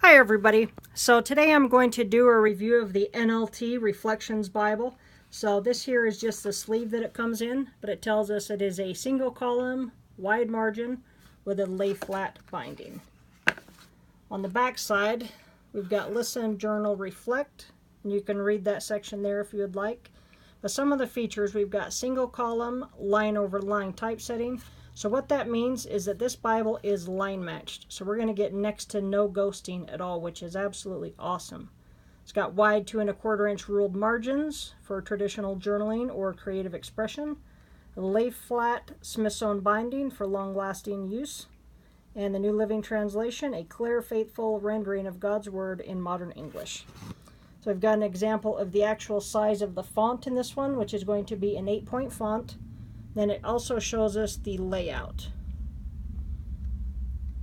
Hi everybody. So today I'm going to do a review of the NLT Reflections Bible. So this here is just the sleeve that it comes in, but it tells us it is a single column, wide margin with a lay flat binding. On the back side, we've got Listen, Journal, Reflect, and you can read that section there if you would like. But some of the features, we've got single column, line over line typesetting. So what that means is that this Bible is line matched. So we're going to get next to no ghosting at all, which is absolutely awesome. It's got wide 2 1/4 inch ruled margins for traditional journaling or creative expression. A lay flat Smyth-sewn binding for long-lasting use. And the New Living Translation, a clear, faithful rendering of God's Word in modern English. So I've got an example of the actual size of the font in this one, which is going to be an 8-point font. Then it also shows us the layout.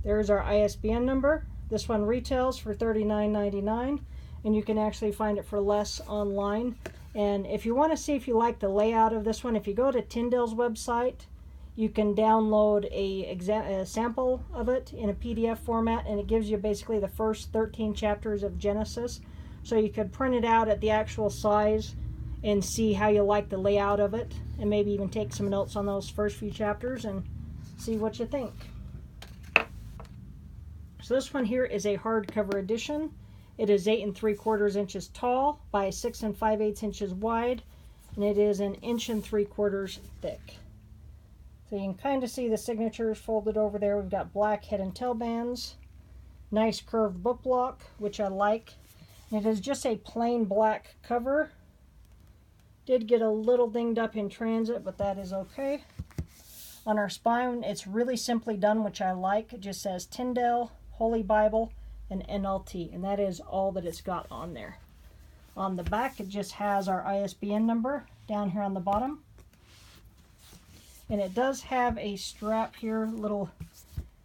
There's our ISBN number. This one retails for $39.99, and you can actually find it for less online. And if you want to see if you like the layout of this one, if you go to Tyndale's website, you can download a sample of it in a PDF format, and it gives you basically the first 13 chapters of Genesis. So you could print it out at the actual size and see how you like the layout of it, and maybe even take some notes on those first few chapters and see what you think. So this one here is a hardcover edition. It is 8 3/4 inches tall by 6 5/8 inches wide, and it is 1 3/4 inches thick. So you can kind of see the signatures folded over there. We've got black head and tail bands, nice curved book block, which I like. It is just a plain black cover. Did get a little dinged up in transit, but that is okay. On our spine, it's really simply done, which I like. It just says Tyndale, Holy Bible, and NLT, and that is all that it's got on there. On the back, it just has our ISBN number down here on the bottom. And it does have a strap here, little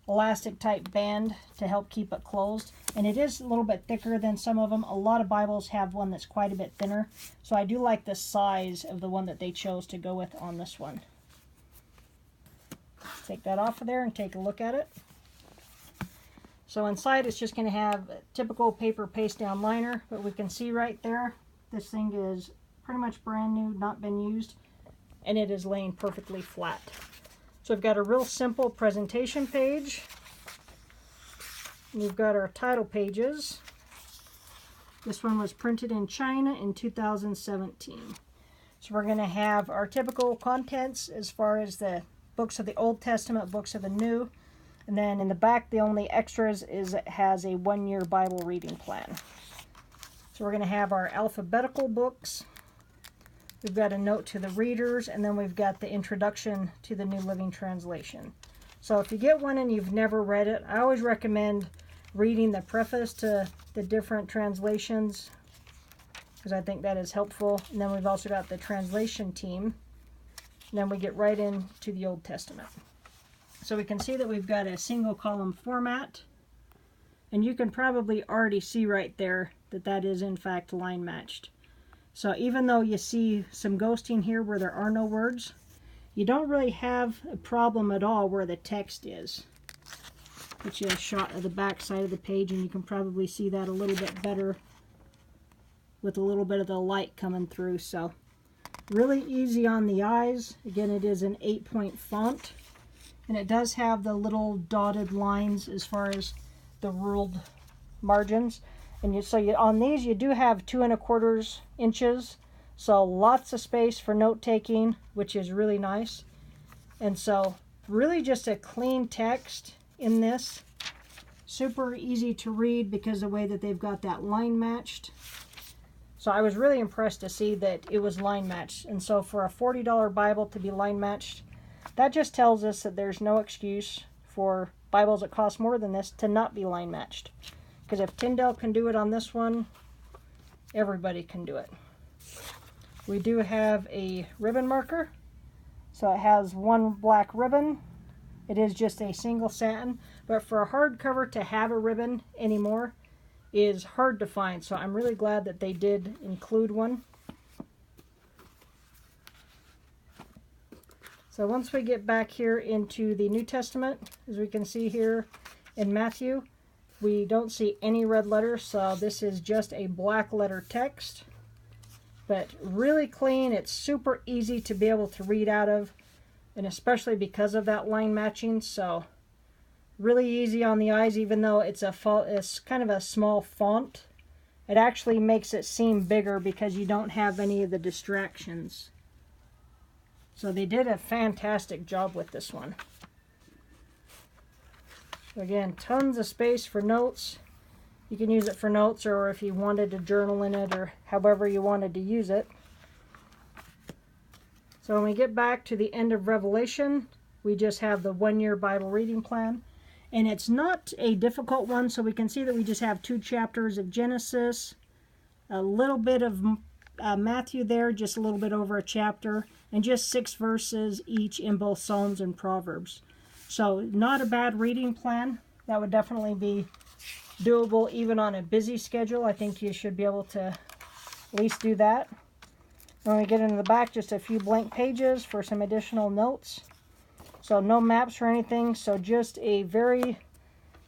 elastic type band to help keep it closed, and it is a little bit thicker than some of them. A lot of Bibles have one that's quite a bit thinner, so I do like the size of the one that they chose to go with on this one. Take that off of there and take a look at it. So inside it's just going to have a typical paper paste down liner, but we can see right there this thing is pretty much brand new, not been used, and it is laying perfectly flat. So we've got a real simple presentation page. We've got our title pages. This one was printed in China in 2017. So we're going to have our typical contents as far as the books of the Old Testament, books of the New. And then in the back, the only extras is it has a 1-year Bible reading plan. So we're going to have our alphabetical books. We've got a note to the readers, and then we've got the introduction to the New Living Translation. So if you get one and you've never read it, I always recommend reading the preface to the different translations, because I think that is helpful. And then we've also got the translation team. And then we get right into the Old Testament. So we can see that we've got a single column format, and you can probably already see right there that that is in fact line matched. So even though you see some ghosting here where there are no words, you don't really have a problem at all where the text is. Get you a shot of the back side of the page, and you can probably see that a little bit better with a little bit of the light coming through. So really easy on the eyes. Again, it is an 8-point font, and it does have the little dotted lines as far as the ruled margins. And on these, you do have 2 1/4 inches, so lots of space for note taking, which is really nice. And so really just a clean text in this. Super easy to read because of the way that they've got that line matched. So I was really impressed to see that it was line matched. And so for a $40 Bible to be line matched, that just tells us that there's no excuse for Bibles that cost more than this to not be line matched. Because if Tyndale can do it on this one, everybody can do it. We do have a ribbon marker. So it has one black ribbon. It is just a single satin. But for a hardcover to have a ribbon anymore is hard to find. So I'm really glad that they did include one. So once we get back here into the New Testament, as we can see here in Matthew, we don't see any red letters, so this is just a black letter text. But really clean. It's super easy to be able to read out of, and especially because of that line matching. So really easy on the eyes, even though it's kind of a small font. It actually makes it seem bigger because you don't have any of the distractions. So they did a fantastic job with this one. Again, tons of space for notes. You can use it for notes, or if you wanted to journal in it, or however you wanted to use it. So when we get back to the end of Revelation, we just have the 1-year Bible reading plan. And it's not a difficult one, so we can see that we just have 2 chapters of Genesis, a little bit of Matthew there, just a little bit over a chapter, and just 6 verses each in both Psalms and Proverbs. So not a bad reading plan. That would definitely be doable even on a busy schedule. I think you should be able to at least do that. When we get into the back, just a few blank pages for some additional notes. So no maps or anything, so just a very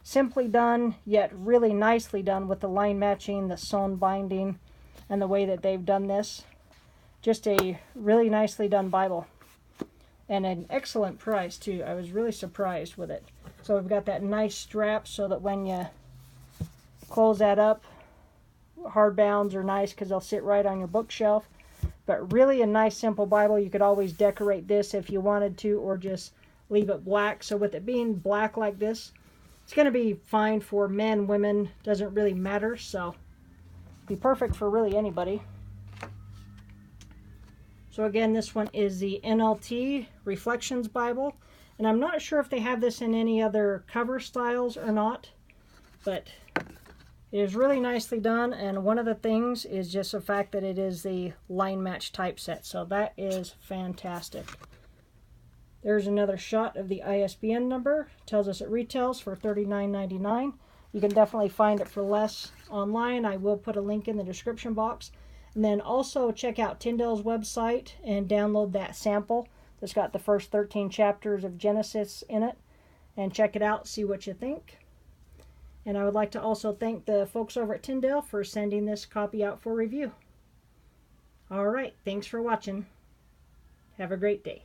simply done, yet really nicely done with the line matching, the sewn binding, and the way that they've done this. Just a really nicely done Bible. And an excellent price too. I was really surprised with it. So we've got that nice strap so that when you close that up, hardbounds are nice because they'll sit right on your bookshelf. But really a nice simple Bible. You could always decorate this if you wanted to, or just leave it black. So with it being black like this, it's going to be fine for men, women, doesn't really matter. So be perfect for really anybody. So again, this one is the NLT Reflections Bible. And I'm not sure if they have this in any other cover styles or not, but it is really nicely done. And one of the things is just the fact that it is the line match typeset. So that is fantastic. There's another shot of the ISBN number. It tells us it retails for $39.99. You can definitely find it for less online. I will put a link in the description box. And then also check out Tyndale's website and download that sample that's got the first 13 chapters of Genesis in it. And check it out, see what you think. And I would like to also thank the folks over at Tyndale for sending this copy out for review. Alright, thanks for watching. Have a great day.